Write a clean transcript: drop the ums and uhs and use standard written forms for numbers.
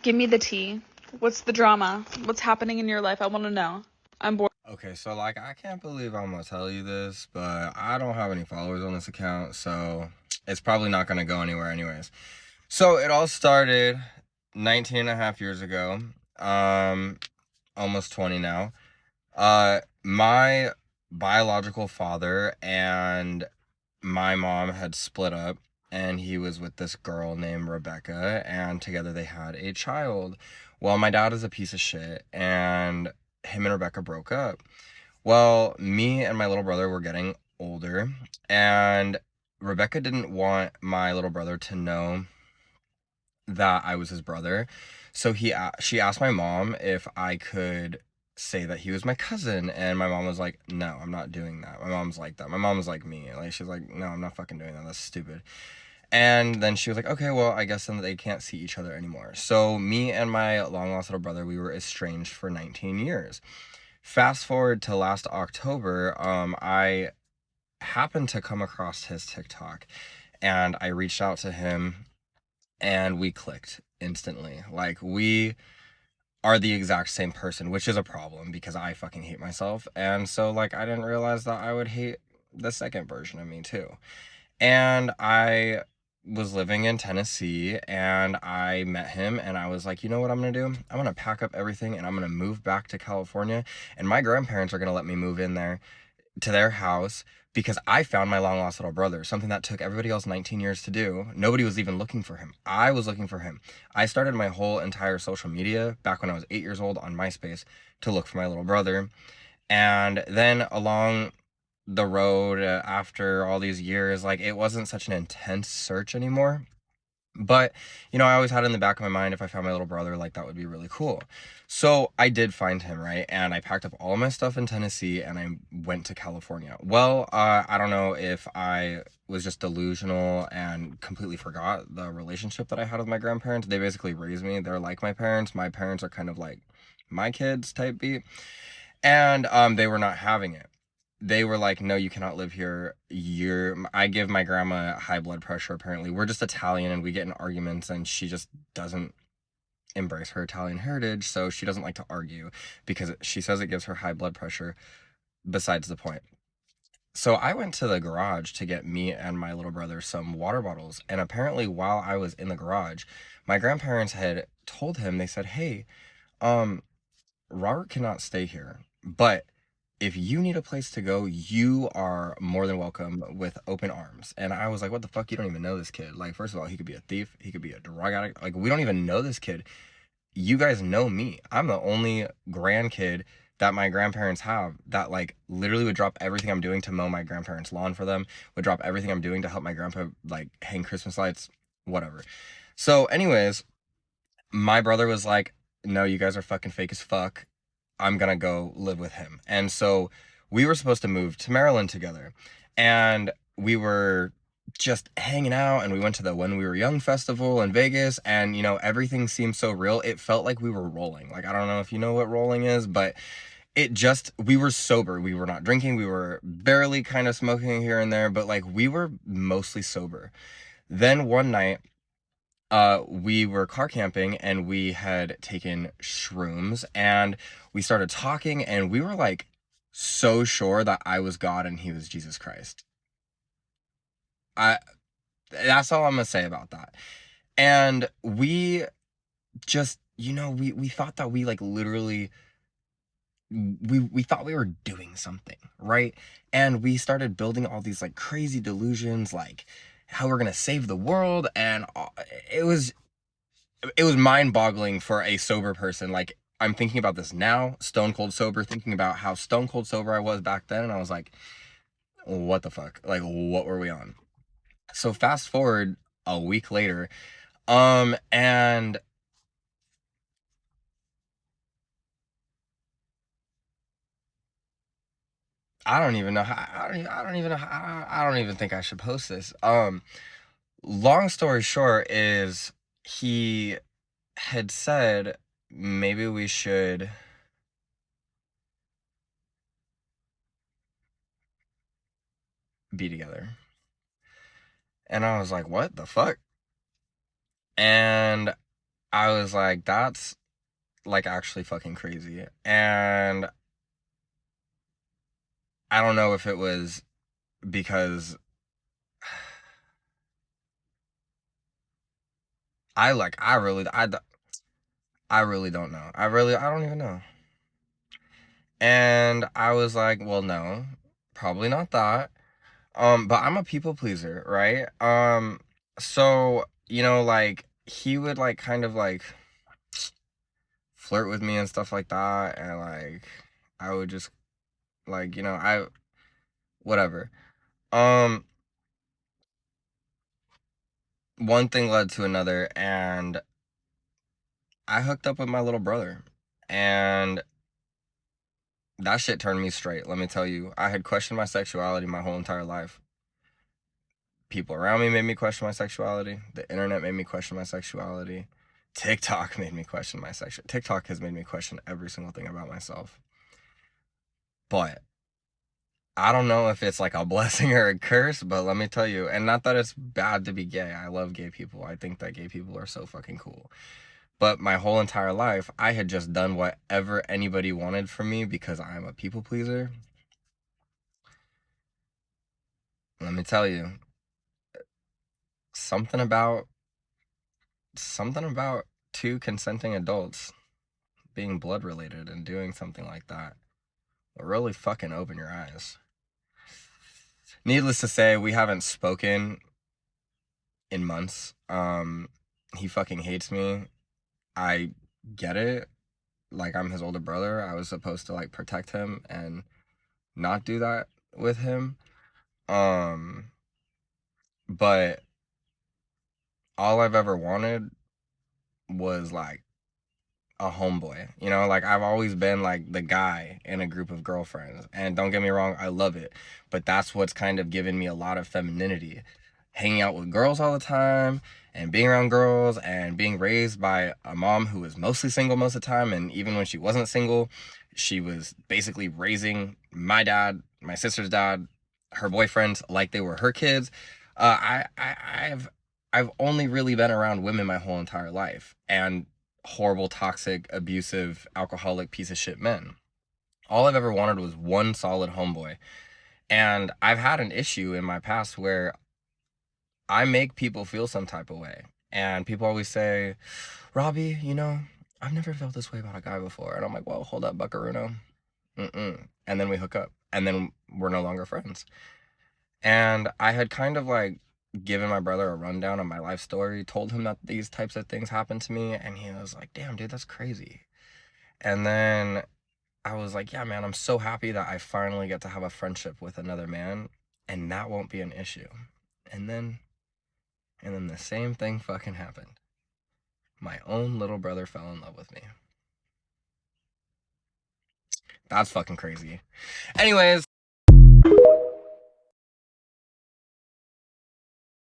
Give me the tea. What's the drama? What's happening in your life? I want to know. I'm bored. Okay, so like I can't believe I'm gonna tell you this, but I don't have any followers on this account, so it's probably not gonna go anywhere anyways. So it all started 19 and a half years ago. Almost 20 now. My biological father and my mom had split up, and he was with this girl named Rebecca, and together they had a child. Well, my dad is a piece of shit, and him and Rebecca broke up. Well, me and my little brother were getting older, and Rebecca didn't want my little brother to know that I was his brother. So she asked my mom if I could say that he was my cousin, and my mom was like, "No, I'm not doing that." My mom's like that. My mom was like me. Like she's like, "No, I'm not fucking doing that. That's stupid." And then she was like, "Okay, well, I guess then they can't see each other anymore." So me and my long lost little brother, we were estranged for 19 years. Fast forward to last October, I happened to come across his TikTok, and I reached out to him, and we clicked instantly. Like, we are the exact same person, which is a problem because I fucking hate myself. And so, like, I didn't realize that I would hate the second version of me too. And I was living in Tennessee, and I met him, and I was like, you know what I'm gonna do? I'm gonna pack up everything and I'm gonna move back to California, and my grandparents are gonna let me move in there to their house because I found my long lost little brother, something that took everybody else 19 years to do. Nobody was even looking for him. I was looking for him. I started my whole entire social media back when I was 8 years old on MySpace to look for my little brother. And then along the road, after all these years, like, it wasn't such an intense search anymore. But, I always had in the back of my mind, if I found my little brother, like, that would be really cool. So I did find him, right? And I packed up all my stuff in Tennessee and I went to California. Well, I don't know if I was just delusional and completely forgot the relationship that I had with my grandparents. They basically raised me. They're like my parents. My parents are kind of like my kids type beat. And they were not having it. They were like, "No, you cannot live here. I give my grandma high blood pressure, apparently. We're just Italian and we get in arguments, and she just doesn't embrace her Italian heritage, so she doesn't like to argue because she says it gives her high blood pressure, besides the point." So I went to the garage to get me and my little brother some water bottles, and apparently while I was in the garage, my grandparents had told him, they said, "Hey, um, Robert cannot stay here, but if you need a place to go, you are more than welcome with open arms." And I was like, "What the fuck? You don't even know this kid. Like, first of all, he could be a thief. He could be a drug addict. Like, we don't even know this kid. You guys know me. I'm the only grandkid that my grandparents have that, like, literally would drop everything I'm doing to mow my grandparents' lawn for them, would drop everything I'm doing to help my grandpa, like, hang Christmas lights, whatever." So, anyways, my brother was like, "No, you guys are fucking fake as fuck. I'm gonna go live with him." And so we were supposed to move to Maryland together. And we were just hanging out, and we went to the When We Were Young festival in Vegas, and everything seemed so real. It felt like we were rolling. Like, I don't know if you know what rolling is, but we were sober. We were not drinking. We were barely kind of smoking here and there, but like we were mostly sober. Then one night, we were car camping, and we had taken shrooms, and we started talking, and we were like so sure that I was God and he was Jesus Christ. I That's all I'm gonna say about that. And we just, we thought that we like literally we thought we were doing something, right? And we started building all these like crazy delusions, like how we're gonna save the world, and it was it was mind-boggling for a sober person. Like, I'm thinking about this now, stone cold sober, thinking about how stone cold sober I was back then, and I was like, what the fuck? Like, what were we on? So fast forward a week later, and I don't even know how, I don't even know how, I don't even think I should post this. Long story short is, he had said maybe we should be together. And I was like, what the fuck? And I was like, that's like actually fucking crazy. And I don't know if it was because I really don't know. I don't even know. And I was like, well, no, probably not that. But I'm a people pleaser, right? So, like he would like kind of like flirt with me and stuff like that, and like I would just like, whatever. Um, One thing led to another, and I hooked up with my little brother, and that shit turned me straight. Let me tell you, I had questioned my sexuality my whole entire life. People around me made me question my sexuality. The internet made me question my sexuality. TikTok made me question my sexuality. TikTok has made me question every single thing about myself. But I don't know if it's like a blessing or a curse, but let me tell you, and not that it's bad to be gay. I love gay people. I think that gay people are so fucking cool. But my whole entire life, I had just done whatever anybody wanted from me because I'm a people pleaser. Let me tell you, something about two consenting adults being blood related and doing something like that will really fucking open your eyes. Needless to say, we haven't spoken in months. He fucking hates me. I get it. Like, I'm his older brother. I was supposed to like protect him and not do that with him. But all I've ever wanted was like a homeboy. Like I've always been like the guy in a group of girlfriends. And don't get me wrong, I love it. But that's what's kind of given me a lot of femininity. Hanging out with girls all the time and being around girls and being raised by a mom who was mostly single most of the time. And even when she wasn't single, she was basically raising my dad, my sister's dad, her boyfriends like they were her kids. I've only really been around women my whole entire life, and horrible, toxic, abusive, alcoholic piece of shit men. All I've ever wanted was one solid homeboy. And I've had an issue in my past where I make people feel some type of way. And people always say, Robbie, I've never felt this way about a guy before. And I'm like, well, hold up, Buckaruno. And then we hook up. And then we're no longer friends. And I had kind of like given my brother a rundown of my life story, told him that these types of things happened to me. And he was like, damn, dude, that's crazy. And then I was like, yeah, man, I'm so happy that I finally get to have a friendship with another man. And that won't be an issue. And then the same thing fucking happened. My own little brother fell in love with me. That's fucking crazy. Anyways,